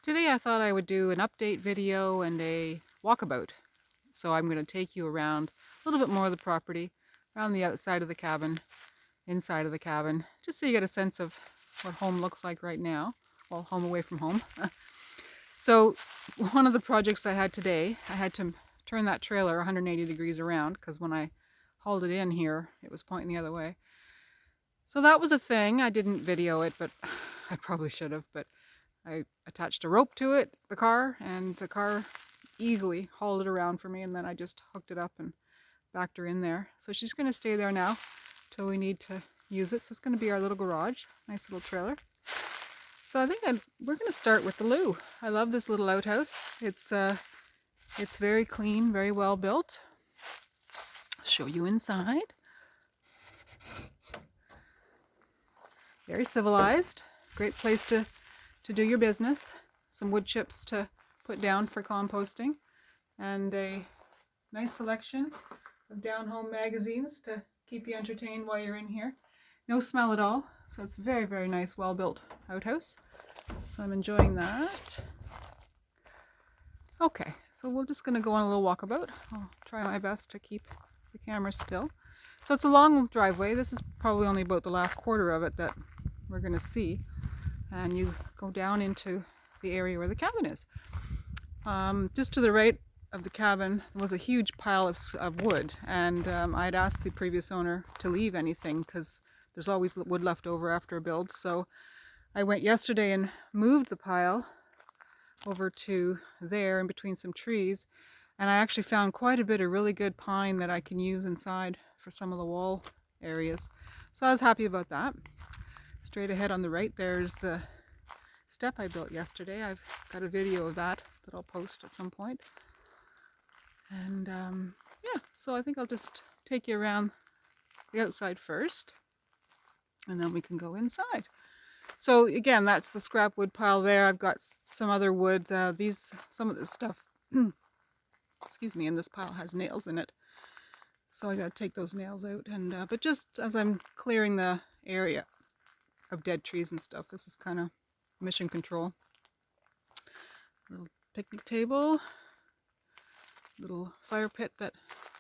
Today I thought I would do an update video and a walkabout. So I'm going to take you around a little bit more of the property, around the outside of the cabin, inside of the cabin, just so you get a sense of what home looks like right now. Well, home away from home. So one of the projects I had today, I had to turn that trailer 180 degrees around because when I hauled it in here, it was pointing the other way. So that was a thing. I didn't video it, but I probably should have. But I attached a rope to it, the car, and the car easily hauled it around for me, and then I just hooked it up and backed her in there. So she's going to stay there now till we need to use it. So it's going to be our little garage, nice little trailer. So I think we're going to start with the loo. I love this little outhouse. It's very clean, very well built. I'll show you inside. Very civilized. Great place to do your business. Some wood chips to put down for composting, and a nice selection of down-home magazines to keep you entertained while you're in here. No smell at all, so it's very, very nice, well-built outhouse. So I'm enjoying that. Okay, so we're just going to go on a little walkabout. I'll try my best to keep the camera still. So it's a long driveway. This is probably only about the last quarter of it that we're going to see. And you go down into the area where the cabin is. Just to the right of the cabin was a huge pile of wood, and I'd asked the previous owner to leave anything because there's always wood left over after a build. So I went yesterday and moved the pile over to there in between some trees, and I actually found quite a bit of really good pine that I can use inside for some of the wall areas. So I was happy about that. Straight ahead on the right, there's the step I built yesterday. I've got a video of that I'll post at some point. And yeah, so I think I'll just take you around the outside first, and then we can go inside. So again, that's the scrap wood pile there. I've got some other wood. Some of this stuff, excuse me, in this pile has nails in it. So I got to take those nails out. And but just as I'm clearing the area of dead trees and stuff, this is kind of mission control. Little picnic table, little fire pit that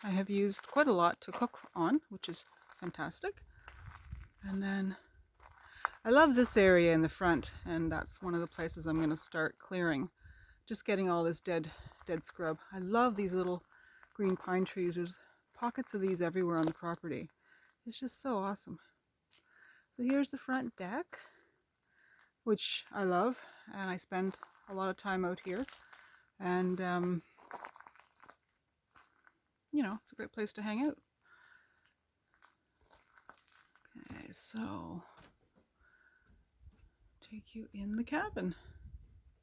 I have used quite a lot to cook on, which is fantastic. And then I love this area in the front, and that's one of the places I'm going to start clearing. Just getting all this dead scrub. I love these little green pine trees. There's pockets of these everywhere on the property. It's just so awesome. So here's the front deck, which I love, and I spend a lot of time out here. And you know, it's a great place to hang out. Okay, so take you in the cabin.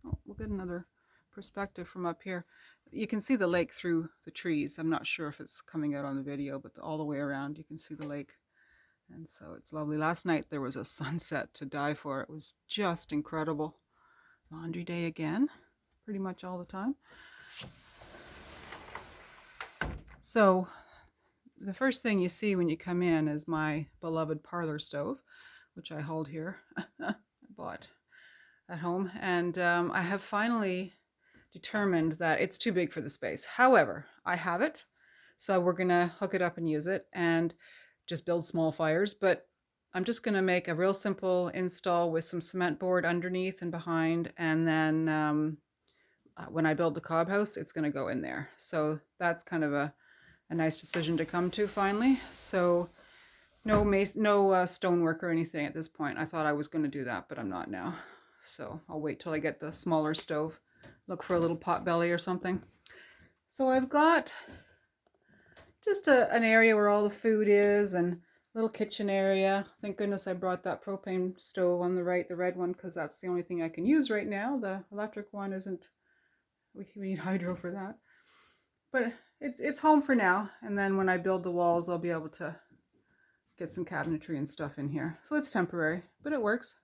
Oh, we'll get another perspective from up here. You can see the lake through the trees. I'm not sure if it's coming out on the video, but all the way around you can see the lake. And so it's lovely. Last night there was a sunset to die for. It was just incredible. Laundry day again, pretty much all the time. So the first thing you see when you come in is my beloved parlor stove, which I hold here. I bought at home, and I have finally determined that it's too big for the space. However, I have it, so we're gonna hook it up and use it and just build small fires. But I'm just gonna make a real simple install with some cement board underneath and behind, and then when I build the cob house, it's gonna go in there. So that's kind of a nice decision to come to finally. So no stonework or anything at this point. I thought I was going to do that, but I'm not now. So I'll wait till I get the smaller stove. Look for a little pot belly or something. So I've got just an area where all the food is, and a little kitchen area. Thank goodness I brought that propane stove on the right, the red one, because that's the only thing I can use right now. The electric one isn't, we need hydro for that. But it's home for now, and then when I build the walls, I'll be able to get some cabinetry and stuff in here. So it's temporary, but it works.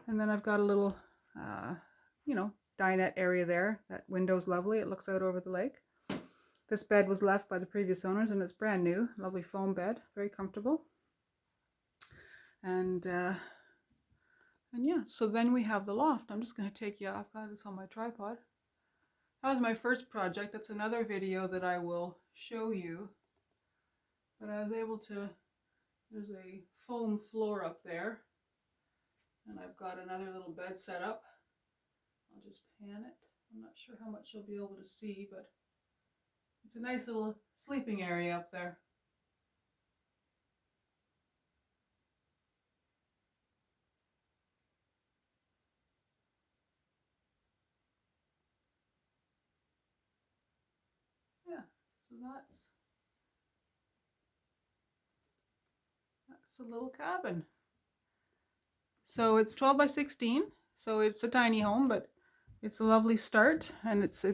And then I've got a little, you know, dinette area there. That window's lovely. It looks out over the lake. This bed was left by the previous owners, and it's brand new. Lovely foam bed, very comfortable. And And yeah, so then we have the loft. I'm just going to take you, I've got this on my tripod. That was my first project. That's another video that I will show you. But I was able to, there's a foam floor up there. And I've got another little bed set up. I'll just pan it. I'm not sure how much you'll be able to see, but it's a nice little sleeping area up there. Yeah, so that's a little cabin. So it's 12 by 16, so it's a tiny home, but it's a lovely start, and it's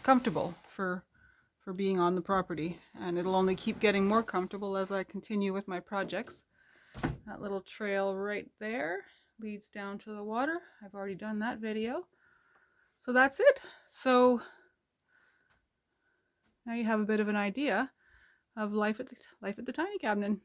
comfortable for being on the property, and it'll only keep getting more comfortable as I continue with my projects. That little trail right there leads down to the water. I've already done that video. So that's it. So now you have a bit of an idea of life at the tiny cabin.